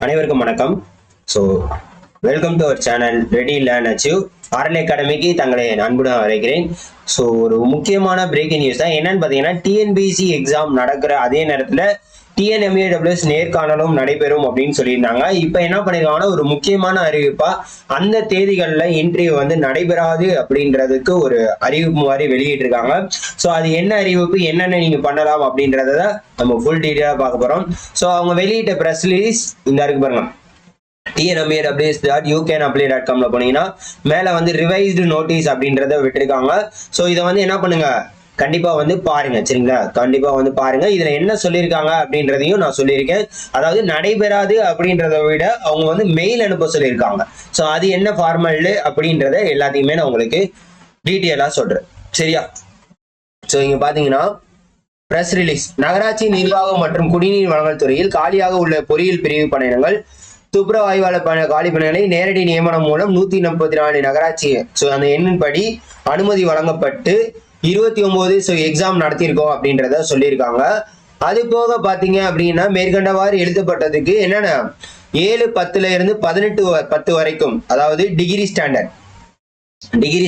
அனைவருக்கும் வணக்கம். So welcome to our channel ready learn achieve RL அகாடமிக்கு தங்களை அன்புடன் வரைகிறேன். ஸோ ஒரு முக்கியமான பிரேக்கிங் நியூஸ் தான். என்னன்னு பார்த்தீங்கன்னா, டிஎன்பிசி எக்ஸாம் நடக்கிற அதே நேரத்தில் டிஎன்எம்ஏடபிள்யூஎஸ் நேர்காணலும் நடைபெறும் அப்படின்னு சொல்லியிருந்தாங்க. இப்போ என்ன பண்ணிருக்காங்கன்னா, ஒரு முக்கியமான அறிவிப்பா அந்த தேதிகளில் இன்டர்வியூ வந்து நடைபெறாது அப்படின்றதுக்கு ஒரு அறிவிப்பு மாதிரி வெளியிட்டிருக்காங்க. ஸோ அது என்ன அறிவிப்பு, என்னென்ன நீங்க பண்ணலாம் அப்படின்றத நம்ம ஃபுல் டீட்டெயிலாக பார்க்க போறோம். ஸோ அவங்க வெளியிட்ட ப்ரெஸ் ரிலீஸ் இந்த இருக்கு பாருங்க. tnmawps.youcanapply.comல போனீங்கன்னா மேல வந்து ரிவைஸ்டு நோட்டீஸ் அப்படின்றத விட்டுருக்காங்க. ஸோ இதை வந்து என்ன பண்ணுங்க, கண்டிப்பா வந்து பாருங்க, சரிங்களா? கண்டிப்பா வந்து பாருங்க. இதுல என்ன சொல்லியிருக்காங்க அப்படின்றதையும் நான் சொல்லியிருக்கேன். அதாவது நடைபெறாது அப்படின்றத விட அவங்க வந்து மெயில் அனுப்ப சொல்லியிருக்காங்க. ஸோ அது என்ன ஃபார்மல் அப்படின்றத எல்லாத்தையுமே நான் உங்களுக்கு டீட்டெயிலா சொல்றேன், சரியா? ஸோ இங்க பாத்தீங்கன்னா பிரஸ் ரிலீஸ். நகராட்சி நிர்வாகம் மற்றும் குடிநீர் வழங்கல் துறையில் காலியாக உள்ள பொறியியல் பிரிவு பணியிடங்கள் துப்புரவு ஆய்வாளர் காலி பணிகளை நேரடி நியமனம் மூலம் 134 நகராட்சி அந்த எண்ணின்படி அனுமதி வழங்கப்பட்டு 29 எக்ஸாம் நடத்தியிருக்கோம் அப்படின்றத சொல்லியிருக்காங்க. அது போக பாத்தீங்க அப்படின்னா மேற்கண்டவாறு எழுதப்பட்டதுக்கு என்னென்ன 7/10 இருந்து 18/10 வரைக்கும், அதாவது டிகிரி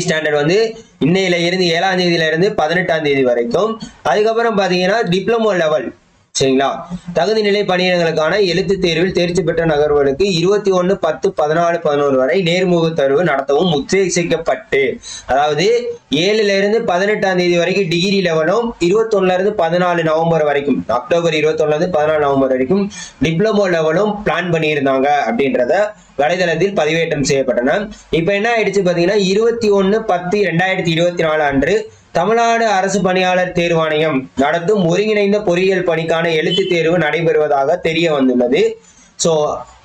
ஸ்டாண்டர்ட் வந்து இன்னையில இருந்து 7ஆம் தேதியில இருந்து 18ஆம் தேதி வரைக்கும். அதுக்கப்புறம் பாத்தீங்கன்னா டிப்ளமோ லெவல், சரிங்களா, தகுதி நிலை பணியிடங்களுக்கான எழுத்து தேர்வில் தேர்ச்சி பெற்ற நகர்வுகளுக்கு 21/10/14/11 வரை நேர்முக தேர்வு நடத்தவும் உத்தேசிக்கப்பட்டு, அதாவது 7ல இருந்து 18ஆம் தேதி வரைக்கும் டிகிரி லெவலும் 21ல இருந்து 14 நவம்பர் வரைக்கும், அக்டோபர் 21ல இருந்து 14 நவம்பர் வரைக்கும் டிப்ளமோ லெவலும் பிளான் பண்ணியிருந்தாங்க அப்படின்றத வலைதளத்தில் பதிவேற்றம் செய்யப்பட்டன. இப்ப என்ன ஆயிடுச்சு பாத்தீங்கன்னா, 21/10/2024 அன்று தமிழ்நாடு அரசு பணியாளர் தேர்வாணையம் நடத்தும் ஒருங்கிணைந்த பொறியியல் பணிக்கான எழுத்து தேர்வு நடைபெறுவதாக தெரிய வந்துள்ளது. ஸோ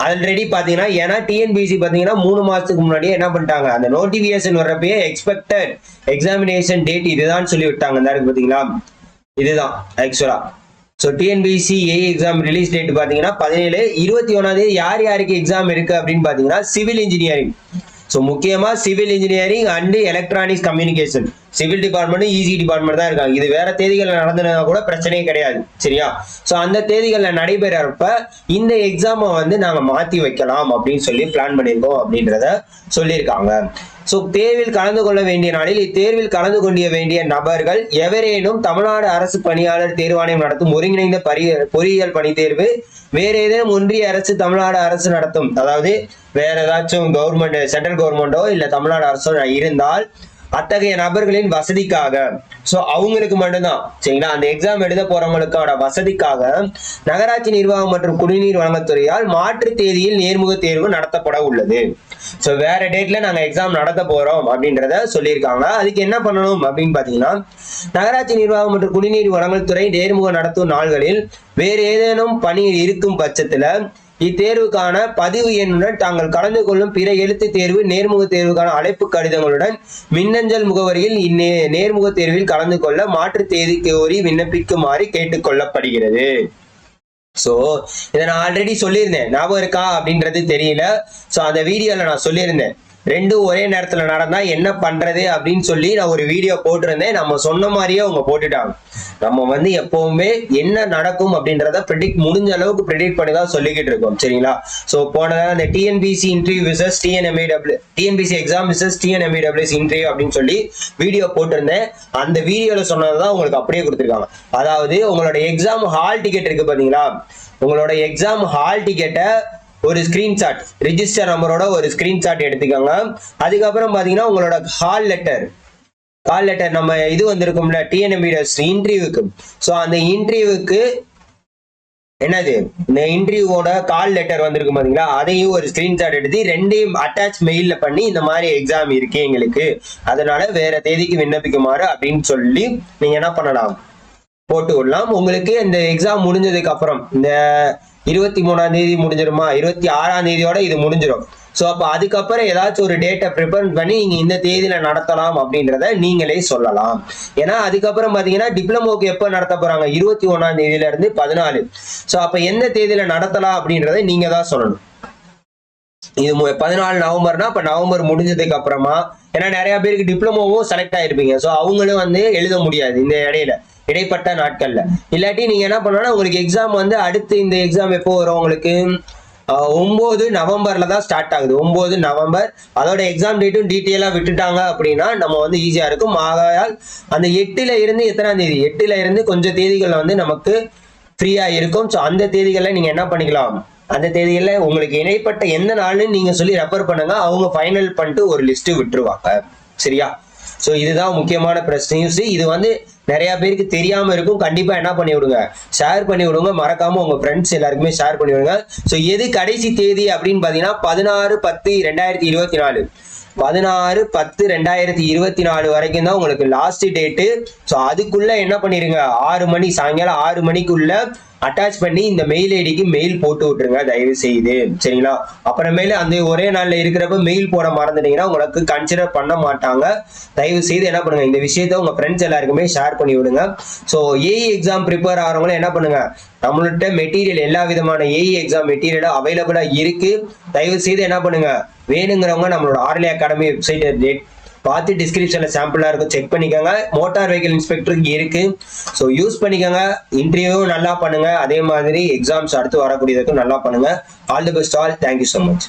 ஆல்ரெடி பாத்தீங்கன்னா, ஏன்னா டிஎன்பிசி பாத்தீங்கன்னா 3 மாசத்துக்கு முன்னாடியே என்ன பண்ணிட்டாங்க, அந்த நோட்டிபிகேஷன் வர்றப்பயே எக்ஸ்பெக்டட் எக்ஸாமினேஷன் டேட் இதுதான் சொல்லி விட்டாங்க. இந்த இருக்கு பாத்தீங்களா, இதுதான் ஆக்சுவலா. So TNPSC AE exam release date பாத்தீங்கன்னா 17. 21ஆம் தேதி யார் யாருக்கு எக்ஸாம் இருக்கு அப்படின்னு பாத்தீங்கன்னா சிவில் இன்ஜினியரிங். ஸோ முக்கியமா civil engineering and electronics communication, civil department EC department தான் இருக்காங்க. இது வேற தேதிகள் நடந்ததுனா கூட பிரச்சனையே கிடையாது, சரியா? ஸோ அந்த தேதிகளில் நடைபெறப்ப இந்த எக்ஸாமை வந்து நாங்கள் மாற்றி வைக்கலாம் அப்படின்னு சொல்லி பிளான் பண்ணியிருக்கோம் அப்படின்றத சொல்லியிருக்காங்க. ஸோ தேர்வில் கலந்து கொள்ள வேண்டிய நாளில் இத்தேர்வில் கலந்து கொள்ள வேண்டிய நபர்கள் எவரேனும் தமிழ்நாடு அரசு பணியாளர் தேர்வாணையம் நடத்தும் ஒருங்கிணைந்த பொறியியல் பணி தேர்வு, வேற ஏதேனும் ஒன்றிய அரசு தமிழ்நாடு அரசு நடத்தும், அதாவது வேற ஏதாச்சும் கவர்மெண்ட் சென்ட்ரல் கவர்மெண்டோ இல்ல தமிழ்நாடு அரசோ இருந்தால் அத்தகைய நபர்களின் வசதிக்காக, சோ அவங்களுக்கு மட்டும்தான், சரிங்களா, அந்த எக்ஸாம் எழுத போறவங்களுக்கான வசதிக்காக நகராட்சி நிர்வாகம் மற்றும் குடிநீர் வழங்கத்துறையால் மாற்று தேதியில் நேர்முக தேர்வு நடத்தப்பட உள்ளது. சோ வேற டேட்ல நாங்க எக்ஸாம் நடத்த போறோம் அப்படின்றத சொல்லியிருக்காங்க. அதுக்கு என்ன பண்ணணும் அப்படின்னு பாத்தீங்கன்னா, நகராட்சி நிர்வாகம் மற்றும் குடிநீர் வழங்கல் துறை நேர்முக நடத்தும் நாள்களில் வேறு ஏதேனும் பணி இருக்கும் பட்சத்துல இத்தேர்வுக்கான பதிவு எண்ணுடன் தாங்கள் கலந்து கொள்ளும் பிற எழுத்து தேர்வு நேர்முக தேர்வுக்கான அழைப்பு கடிதங்களுடன் மின்னஞ்சல் முகவரியில் நேர்முக தேர்வில் கலந்து கொள்ள மாற்று தேதி கோரி விண்ணப்பிக்குமாறு கேட்டுக்கொள்ளப்படுகிறது. சோ இதை நான் ஆல்ரெடி சொல்லியிருந்தேன், ஞாபகம் இருக்கா அப்படின்றது தெரியல. சோ அந்த வீடியோல நான் சொல்லியிருந்தேன், ரெண்டும் ஒரே நேரத்துல நடந்தா என்ன பண்றது அப்படின்னு சொல்லி நான் ஒரு வீடியோ போட்டிருந்தேன். நம்ம சொன்ன மாதிரியே அவங்க போட்டுட்டாங்க. நம்ம வந்து எப்பவுமே என்ன நடக்கும் அப்படின்றத முடிஞ்ச அளவுக்கு ப்ரெடிக்ட் பண்ணி தான் சொல்லிக்கிட்டு இருக்கோம், சரிங்களா? ஸோ போனதா அந்த TNPSC interview versus TNPSC exam versus TNMAWS interview அப்படின்னு சொல்லி வீடியோ போட்டிருந்தேன். அந்த வீடியோல சொன்னதுதான் உங்களுக்கு அப்படியே கொடுத்துருக்காங்க. அதாவது உங்களோட எக்ஸாம் ஹால் டிக்கெட் இருக்கு பாத்தீங்களா, உங்களோட எக்ஸாம் ஹால் டிக்கெட்டை ஒரு ஸ்கிரீன்ஷாட், ரிஜிஸ்டர் நம்பரோட ஒரு ஸ்கிரீன்ஷாட் எடுத்துக்கோங்க. அதுக்கப்புறம் பாத்தீங்கன்னா உங்களோட கால் லெட்டர் நம்ம இது வந்திருக்கும்ல டிஎன்எம்ஏடபிள்யூஎஸ் இன்டர்வியூக்கு, ஸோ அந்த இன்டர்வியூக்கு என்னது, இந்த இன்டர்வியூவோட கால் லெட்டர் வந்திருக்கும் பாத்தீங்களா, அதையும் ஒரு ஸ்கிரீன்ஷாட் எடுத்து ரெண்டையும் அட்டாச் மெயில்ல பண்ணி இந்த மாதிரி எக்ஸாம் இருக்கு எங்களுக்கு, அதனால வேற தேதிக்கு விண்ணப்பிக்குமாறு அப்படின்னு சொல்லி நீங்க என்ன பண்ணலாம், போட்டு விடலாம். உங்களுக்கு இந்த எக்ஸாம் முடிஞ்சதுக்கு அப்புறம் இந்த 23ஆம் தேதி முடிஞ்சிருமா, 26ஆம் தேதியோட இது முடிஞ்சிடும். ஸோ அப்போ அதுக்கப்புறம் ஏதாச்சும் ஒரு டேட்டை ப்ரிப்பேர் பண்ணி நீங்க இந்த தேதியில நடத்தலாம் அப்படின்றத நீங்களே சொல்லலாம். ஏன்னா அதுக்கப்புறம் பாத்தீங்கன்னா டிப்ளமோக்கு எப்போ நடத்த போறாங்க, 21ஆம் தேதியில இருந்து 14. ஸோ அப்ப எந்த தேதியில நடத்தலாம் அப்படின்றத நீங்க தான் சொல்லணும். இது 14 நவம்பர்னா அப்ப நவம்பர் முடிஞ்சதுக்கு அப்புறமா, ஏன்னா நிறைய பேருக்கு டிப்ளமோவும் செலக்ட் ஆயிருப்பீங்க. ஸோ அவங்களும் வந்து எழுத முடியாது இந்த இடைப்பட்ட நாட்கள்ல. இல்லாட்டி நீங்க என்ன பண்ணலாம், உங்களுக்கு எக்ஸாம் வந்து அடுத்து இந்த எக்ஸாம் எப்போ வரும் உங்களுக்கு 9 நவம்பர்ல தான் ஸ்டார்ட் ஆகுது. 9 நவம்பர். அதோட எக்ஸாம் டேட்டும் டீட்டெயிலா விட்டுட்டாங்க அப்படின்னா நம்ம வந்து ஈஸியா இருக்கும். ஆகையால் அந்த 8ல இருந்து எத்தனாம் தேதி, 8ல இருந்து கொஞ்சம் தேதிகள் வந்து நமக்கு ஃப்ரீயா இருக்கும். ஸோ அந்த தேதிகளில் நீங்க என்ன பண்ணிக்கலாம், அந்த தேதிகளில் உங்களுக்கு இணைப்பட்ட எந்த நாள்னு நீங்க சொல்லி ரெஃபர் பண்ணுங்க. அவங்க ஃபைனல் பண்ணிட்டு ஒரு லிஸ்ட் விட்டுருவாங்க. சரியா? ஸோ இதுதான் முக்கியமான பிரஸ் நியூஸ். இது வந்து நிறைய பேருக்கு தெரியாம இருக்கும். கண்டிப்பா என்ன பண்ணி விடுங்க, ஷேர் பண்ணி விடுங்க. மறக்காம உங்க ஃப்ரெண்ட்ஸ் எல்லாருக்குமே ஷேர் பண்ணி விடுங்க. ஸோ எது கடைசி தேதி அப்படின்னு பாத்தீங்கன்னா 16/10/2024, 16/10/2024 வரைக்கும் தான் உங்களுக்கு லாஸ்ட் டேட்டு. ஸோ அதுக்குள்ள என்ன பண்ணிருங்க, 6 மணி, சாயங்காலம் 6 மணிக்குள்ள அட்டாச் பண்ணி இந்த மெயில் ஐடிக்கு மெயில் போட்டு விட்டுருங்க தயவு செய்து. சரிங்களா? அப்புறமேல அந்த ஒரே நாள்ல இருக்கிறப்ப மெயில் போட மறந்துட்டீங்கன்னா உங்களுக்கு கன்சிடர் பண்ண மாட்டாங்க. தயவு செய்து என்ன பண்ணுங்க, இந்த விஷயத்த உங்க ஃப்ரெண்ட்ஸ் எல்லாருக்குமே ஷேர் பண்ணி விடுங்க. ஸோ ஏஇ எக்ஸாம் ப்ரிப்பேர் ஆகிறவங்களும் என்ன பண்ணுங்க, நம்மள்ட்ட மெட்டீரியல், எல்லா விதமான ஏஇ எக்ஸாம் மெட்டீரியலும் அவைலபிளா இருக்கு. தயவு செய்து என்ன பண்ணுங்க, வேணுங்கிறவங்க நம்மளோட ஆர்லி அகாடமி வெப்சைட் பார்த்து டிஸ்கிரிப்ஷன்ல சாம்பிளா இருக்கும், செக் பண்ணிக்கோங்க. மோட்டார் வெஹிக்கிள் இன்ஸ்பெக்டருக்கு இருக்கு. ஸோ யூஸ் பண்ணிக்கோங்க. இன்டர்வியூவும் நல்லா பண்ணுங்க. அதே மாதிரி எக்ஸாம்ஸ் அடுத்து வரக்கூடியதுக்கும் நல்லா பண்ணுங்க. All the best all. Thank you so much.